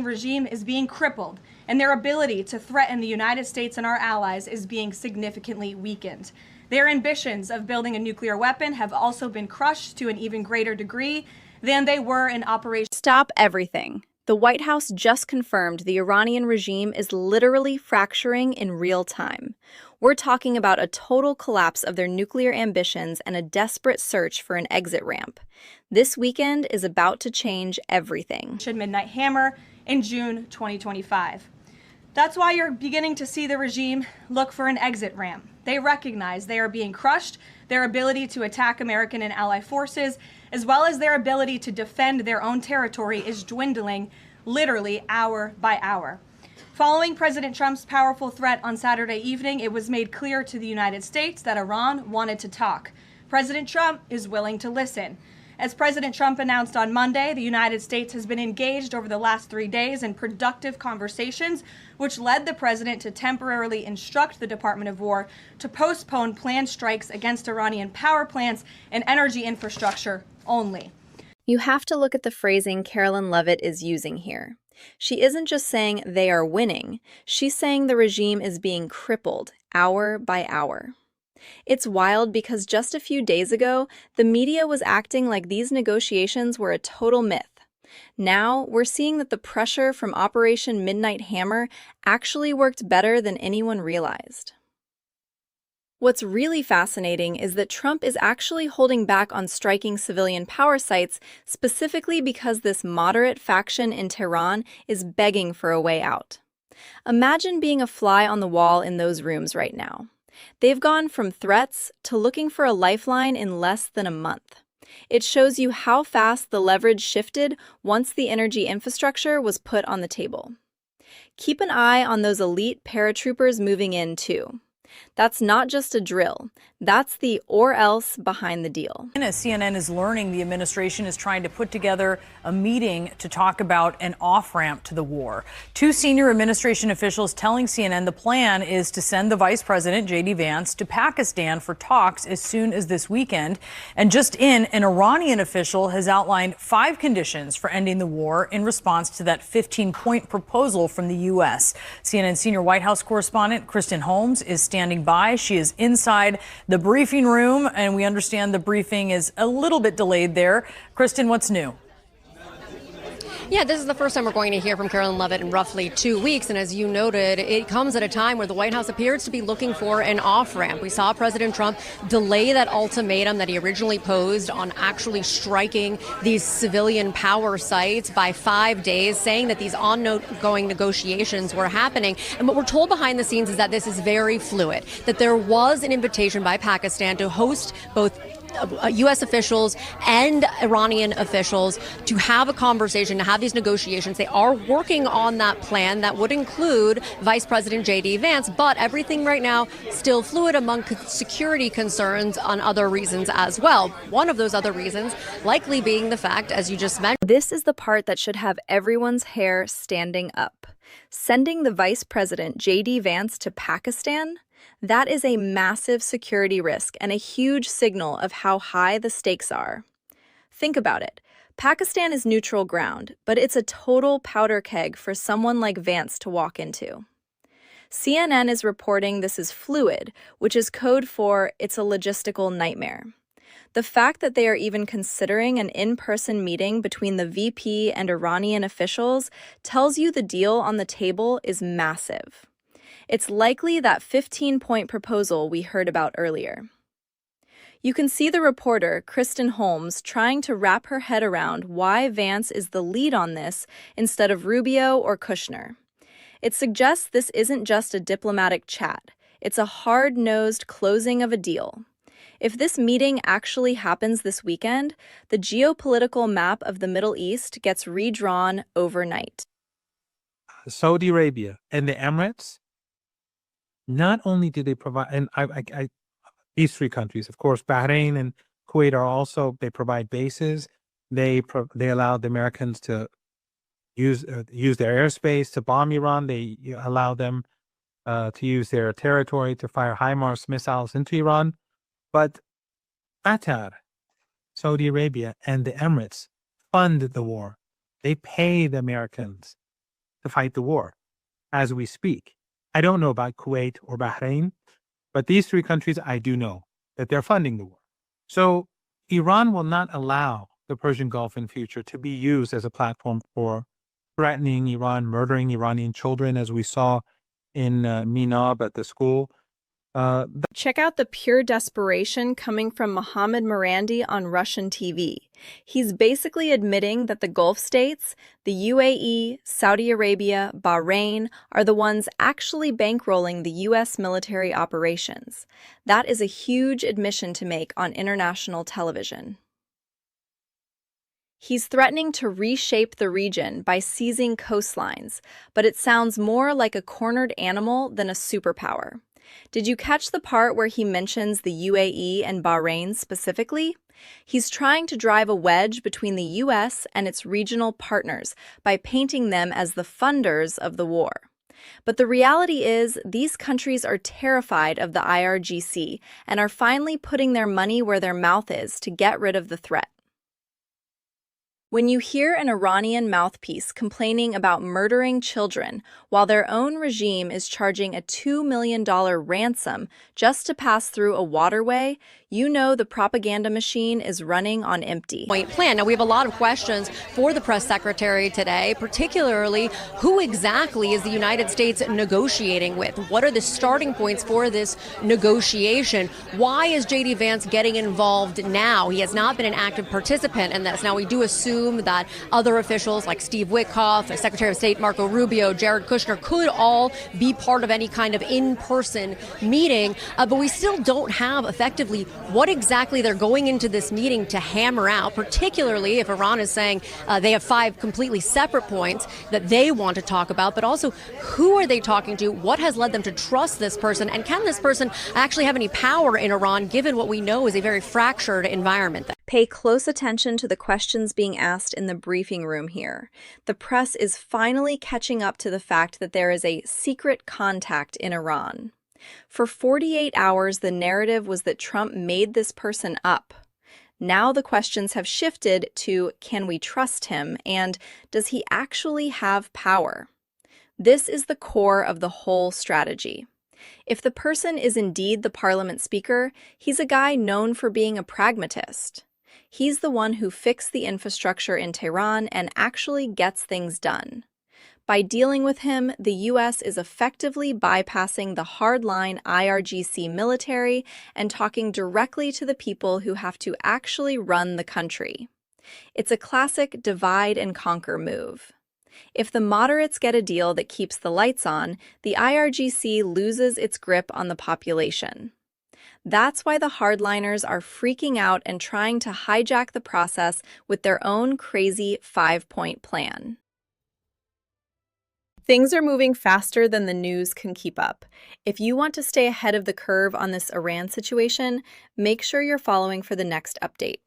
regime is being crippled, and their ability to threaten the United States and our allies is being significantly weakened. Their ambitions of building a nuclear weapon have also been crushed to an even greater degree than they were in Operation. Stop everything. The White House just confirmed the Iranian regime is literally fracturing in real time. We're talking about a total collapse of their nuclear ambitions and a desperate search for an exit ramp. This weekend is about to change everything. Midnight Hammer in June 2025. That's why you're beginning to see the regime look for an exit ramp. They recognize they are being crushed, their ability to attack American and ally forces, as well as their ability to defend their own territory is dwindling literally hour by hour. Following President Trump's powerful threat on Saturday evening, it was made clear to the United States that Iran wanted to talk. President Trump is willing to listen. As President Trump announced on Monday, the United States has been engaged over the last 3 days in productive conversations, which led the president to temporarily instruct the Department of War to postpone planned strikes against Iranian power plants and energy infrastructure only. You have to look at the phrasing Carolyn Leavitt is using here. She isn't just saying they are winning, she's saying the regime is being crippled hour by hour. It's wild because just a few days ago, the media was acting like these negotiations were a total myth. Now, we're seeing that the pressure from Operation Midnight Hammer actually worked better than anyone realized. What's really fascinating is that Trump is actually holding back on striking civilian power sites specifically because this moderate faction in Tehran is begging for a way out. Imagine being a fly on the wall in those rooms right now. They've gone from threats to looking for a lifeline in less than a month. It shows you how fast the leverage shifted once the energy infrastructure was put on the table. Keep an eye on those elite paratroopers moving in, too. That's not just a drill. That's the or else behind the deal. As CNN is learning, the administration is trying to put together a meeting to talk about an off-ramp to the war. Two senior administration officials telling CNN the plan is to send the Vice President, JD Vance, to Pakistan for talks as soon as this weekend. And just in, an Iranian official has outlined 5 conditions for ending the war in response to that 15-point proposal from the U.S. CNN senior White House correspondent Kristen Holmes is standing by. She is inside the briefing room, and we understand the briefing is a little bit delayed there. Kristen, what's new? Yeah, this is the first time we're going to hear from Carolyn Leavitt in roughly 2 weeks. And as you noted, it comes at a time where the White House appears to be looking for an off-ramp. We saw President Trump delay that ultimatum that he originally posed on actually striking these civilian power sites by 5 days, saying that these ongoing negotiations were happening. And what we're told behind the scenes is that this is very fluid, that there was an invitation by Pakistan to host both U.S. officials and Iranian officials to have a conversation, to have these negotiations. They are working on that plan that would include Vice President JD Vance, but everything right now still fluid among security concerns on other reasons as well. One of those other reasons likely being the fact, as you just mentioned. This is the part that should have everyone's hair standing up. Sending the Vice President JD Vance to Pakistan? That is a massive security risk and a huge signal of how high the stakes are. Think about it. Pakistan is neutral ground, but it's a total powder keg for someone like Vance to walk into. CNN is reporting this is fluid, which is code for it's a logistical nightmare. The fact that they are even considering an in-person meeting between the VP and Iranian officials tells you the deal on the table is massive. It's likely that 15-point proposal we heard about earlier. You can see the reporter, Kristen Holmes, trying to wrap her head around why Vance is the lead on this instead of Rubio or Kushner. It suggests this isn't just a diplomatic chat. It's a hard-nosed closing of a deal. If this meeting actually happens this weekend, the geopolitical map of the Middle East gets redrawn overnight. Saudi Arabia and the Emirates, not only do they provide, and these 3 countries, of course, Bahrain and Kuwait are also, they provide bases. They allow the Americans to use their airspace to bomb Iran. They allow them to use their territory to fire HIMARS missiles into Iran. But Qatar, Saudi Arabia, and the Emirates fund the war. They pay the Americans to fight the war as we speak. I don't know about Kuwait or Bahrain, but these three countries, I do know that they're funding the war. So Iran will not allow the Persian Gulf in future to be used as a platform for threatening Iran, murdering Iranian children, as we saw in Minab at the school. Check out the pure desperation coming from Mohammad Morandi on Russian TV. He's basically admitting that the Gulf states, the UAE, Saudi Arabia, Bahrain, are the ones actually bankrolling the U.S. military operations. That is a huge admission to make on international television. He's threatening to reshape the region by seizing coastlines, but it sounds more like a cornered animal than a superpower. Did you catch the part where he mentions the UAE and Bahrain specifically? He's trying to drive a wedge between the U.S. and its regional partners by painting them as the funders of the war. But the reality is, these countries are terrified of the IRGC and are finally putting their money where their mouth is to get rid of the threat. When you hear an Iranian mouthpiece complaining about murdering children while their own regime is charging a $2 million ransom just to pass through a waterway, you know the propaganda machine is running on empty. Plan. Now, we have a lot of questions for the press secretary today, particularly who exactly is the United States negotiating with? What are the starting points for this negotiation? Why is JD Vance getting involved now? He has not been an active participant in this. Now, we do assume that other officials like Steve Witkoff, Secretary of State Marco Rubio, Jared Kushner could all be part of any kind of in-person meeting, but we still don't have effectively what exactly they're going into this meeting to hammer out, particularly if Iran is saying they have 5 completely separate points that they want to talk about, but also who are they talking to, what has led them to trust this person, and can this person actually have any power in Iran given what we know is a very fractured environment? Pay close attention to the questions being asked in the briefing room here. The press is finally catching up to the fact that there is a secret contact in Iran. For 48 hours, the narrative was that Trump made this person up. Now the questions have shifted to, can we trust him, and does he actually have power? This is the core of the whole strategy. If the person is indeed the parliament speaker, he's a guy known for being a pragmatist. He's the one who fixed the infrastructure in Tehran and actually gets things done. By dealing with him, the U.S. is effectively bypassing the hardline IRGC military and talking directly to the people who have to actually run the country. It's a classic divide and conquer move. If the moderates get a deal that keeps the lights on, the IRGC loses its grip on the population. That's why the hardliners are freaking out and trying to hijack the process with their own crazy 5-point plan. Things are moving faster than the news can keep up. If you want to stay ahead of the curve on this Iran situation, make sure you're following for the next update.